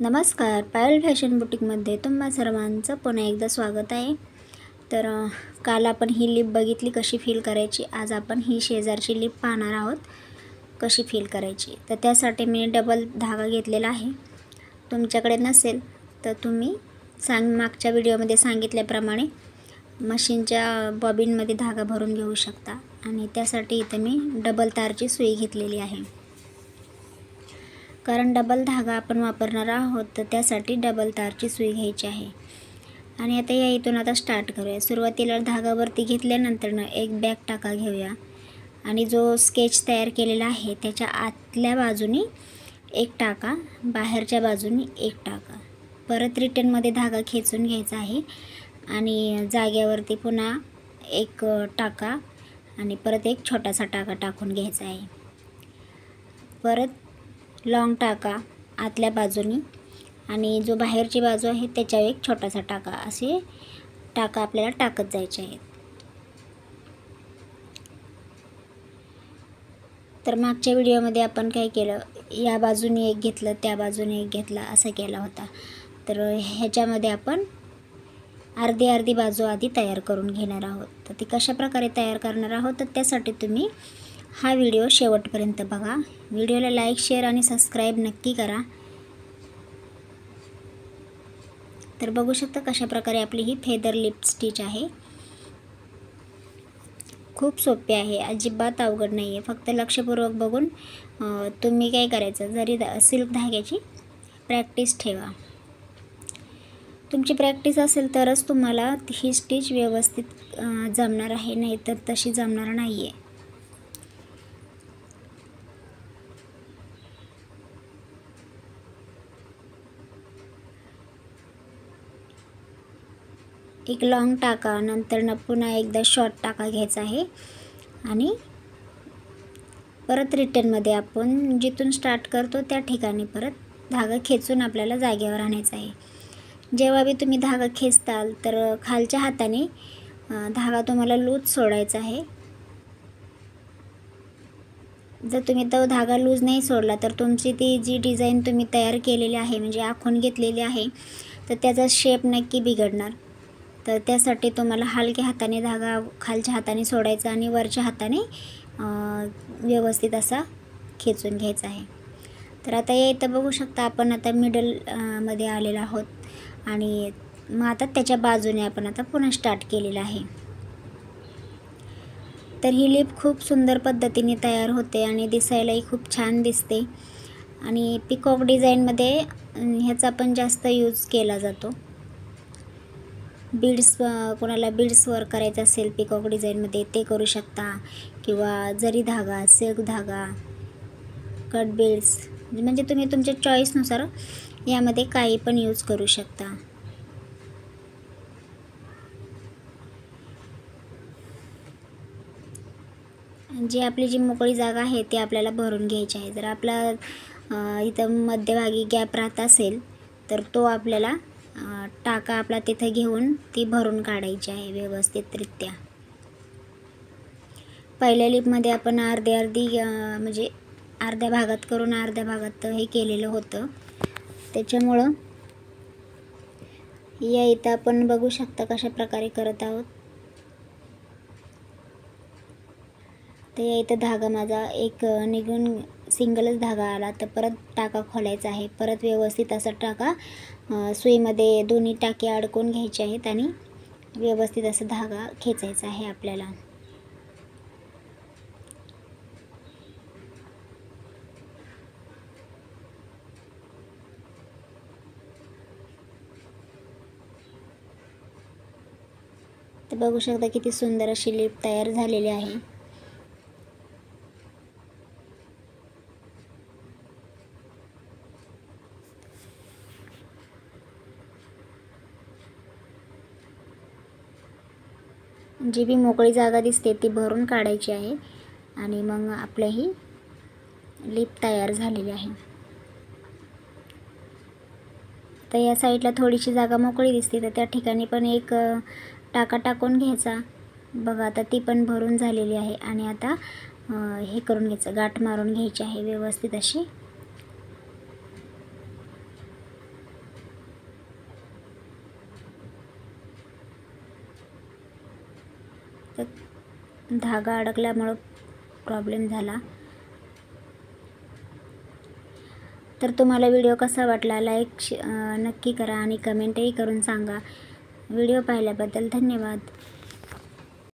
नमस्कार, पायल फॅशन बुटीकमध्ये तुम्हा सर्वांचं पुन्हा एकदा स्वागत आहे। तर काल आपण ही लिप बघितली कशी फील करायची। आज आपण ही शेजारची लिप पाहणार आहोत कशी फील करायची। तर त्यासाठी मी डबल धागा घेतलेला आहे। तुमच्याकडे नसेल तर तुम्ही मागच्या व्हिडिओमध्ये सांगितल्याप्रमाणे मशीनच्या बॉबिनमध्ये धागा भरून घेऊ शकता। आणि त्यासाठी इथे मी डबल तारची सुई घेतलेली आहे, कारण डबल धागा आपण वापरणार आहोत, तर त्यासाठी डबल तारची सुई घ्यायची आहे। आणि आता या इथून आता स्टार्ट करूया। सुरुवातीला धागावरती घेतल्यानंतर एक बॅक टाका घेऊया आणि जो स्केच तयार केलेला आहे त्याच्या आतल्या बाजूनी एक टाका, बाहेरच्या बाजूनी एक टाका, परत रिटर्नमध्ये धागा खेचून घ्यायचा आहे आणि जाग्यावरती पुन्हा एक टाका आणि परत एक छोटासा टाका टाकून घ्यायचा आहे। परत लॉंग टाका आतल्या बाजूनी आणि जो बाहेरची बाजू आहे त्याच्यावर एक छोटासा टाका, असे टाका आपल्याला टाकत जायचे आहेत। तर मागच्या व्हिडिओमध्ये आपण काय केलं, या बाजूने एक घेतलं, त्या बाजूने एक घेतला, असं केला होता। तर ह्याच्यामध्ये आपण अर्धी अर्धी बाजू आधी तयार करून घेणार आहोत। तर ती कशा प्रकारे तयार करणार आहोत, तर त्यासाठी तुम्ही हा व्हिडिओ शेवटपर्यंत बघा। व्हिडिओला लाईक, शेअर आणि सबस्क्राईब नक्की करा। तर बघू शकता कशा प्रकारे आपली ही फेदर लिप स्टिच आहे। खूप सोपे आहे, अजिबात अवघड नाही आहे। फक्त लक्षपूर्वक बघून तुम्ही काय करायचं, जरी सिल्क धाग्याची प्रॅक्टिस ठेवा। तुमची प्रॅक्टिस असेल तरच तुम्हाला ही स्टिच व्यवस्थित जमणार आहे, नाही तर तशी जमणार नाही आहे। एक लॉंग टाका, नंतर पुन्हा एकदा शॉर्ट टाका घ्यायचा आहे आणि परत रिटर्नमध्ये आपण जिथून स्टार्ट करतो त्या ठिकाणी परत धागा खेचून आपल्याला जागेवर आणायचा आहे। जेव्हा भी तुम्ही धागा खेचताल तर खालच्या हाताने धागा तुम्हाला लूज सोडायचा आहे। जर तुम्ही तो धागा लूज नाही सोडला तर तुमची ती जी डिझाईन तुम्ही तयार केलेली आहे, म्हणजे आखून घेतलेली आहे, तर त्याचा शेप नक्की बिघडणार। तर त्यासाठी तुम्हाला हलक्या हाताने धागा खालच्या हाताने सोडायचा आणि वरच्या हाताने व्यवस्थित असा खेचून घ्यायचा आहे। तर आता या इथं बघू शकता आपण आता मिडल मध्ये आलेलो आहोत आणि मग आता त्याच्या बाजूने आपण आता पुन्हा स्टार्ट केलेलं आहे। तर ही लिप खूप सुंदर पद्धतीने तयार होते आणि दिसायलाही खूप छान दिसते। आणि पिकॉक डिझाईनमध्ये ह्याचा पण जास्त यूज केला जातो। बीड्स, कोणाला बीड्स वर्क करायचं असेल पिकॉक डिझाईनमध्ये ते करू शकता, किंवा जरी धागा, सिल्क धागा, कट बीड्स, म्हणजे तुम्ही तुमच्या चॉईसनुसार यामध्ये काही पण यूज करू शकता। जी आपली जी मोकळी जागा आहे ती आपल्याला भरून घ्यायची आहे। जर आपला इथं मध्यभागी गॅप राहत असेल तर तो आपल्याला टाका आपला तिथे घेऊन ती भरून काढायची आहे व्यवस्थितरित्या। पहिल्या लिपमध्ये आपण अर्धी म्हणजे अर्ध्या भागात करून अर्ध्या भागात हे केलेलं होतं, त्याच्यामुळं या इथं आपण बघू शकता कशा प्रकारे करत आहोत। तर या इथं धागा माझा एक निघून सिंगलच धागा आला, तर परत टाका खोलायचा आहे। परत व्यवस्थित असा टाका सुईमध्ये दोन्ही टाके अडकून घ्यायचे आहेत आणि व्यवस्थित असा धागा खेचायचा आहे आपल्याला। तर बघू शकता किती सुंदर अशी लिप तयार झालेली आहे। जी बी मोकळी जागा दिसते ती भरून काढायची आहे आणि मग आपली ही लिप तयार झालेली आहे। तर या साईडला थोडीशी जागा मोकळी दिसते, तर त्या ठिकाणी पण एक टाका टाकून घ्यायचा। बघा आता ती पण भरून झालेली आहे आणि आता हे करून घ्यायचं, गाठ मारून घ्यायची आहे व्यवस्थित अशी। तर धागा अडकल्यामुळं प्रॉब्लेम झाला. तर तुम्हाला व्हिडिओ कसा वाटला लाईक नक्की करा आणि कमेंटही करून सांगा. व्हिडिओ पाहिल्याबद्दल धन्यवाद.